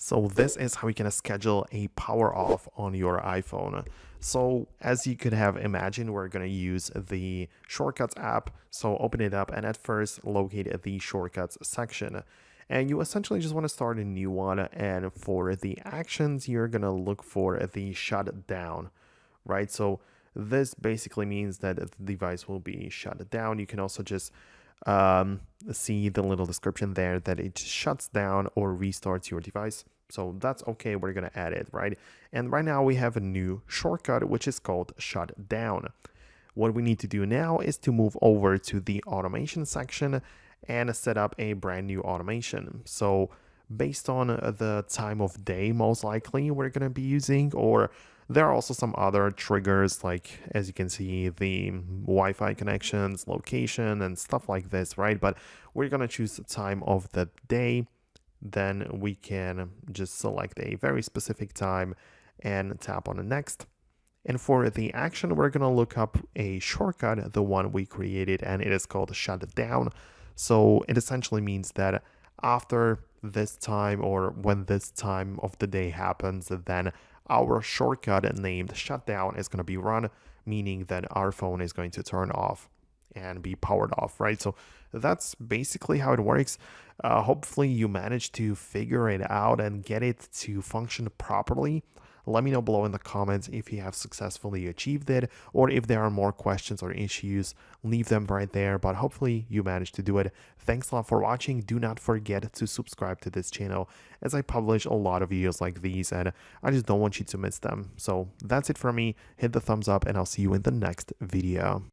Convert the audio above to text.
So this is how you can schedule a power off on your iPhone. So as you could have imagined, we're going to use the shortcuts app. So open it up and at first locate the shortcuts section. And you essentially just want to start a new one. And for the actions, you're going to look for the shutdown, right? So this basically means that the device will be shut down. You can also just see the little description there that it shuts down or restarts your device. So that's okay, we're gonna add it, right? And right now we have a new shortcut, which is called shutdown. What we need to do now is to move over to the automation section and set up a brand new automation. So based on the time of day, most likely we're gonna be using, or there are also some other triggers, like as you can see, the Wi-Fi connections, location, and stuff like this, right? But we're gonna choose the time of the day. Then we can just select a very specific time and tap on the next. And for the action, we're gonna look up a shortcut, the one we created, and it is called shutdown. So it essentially means that after this time or when this time of the day happens, then our shortcut named shutdown is going to be run, meaning that our phone is going to turn off and be powered off, right? So that's basically how it works. Hopefully you managed to figure it out and get it to function properly. Let me know below in the comments if you have successfully achieved it, or if there are more questions or issues, leave them right there, but hopefully you managed to do it. Thanks a lot for watching. Do not forget to subscribe to this channel, as I publish a lot of videos like these and I just don't want you to miss them. So that's it for me. Hit the thumbs up and I'll see you in the next video.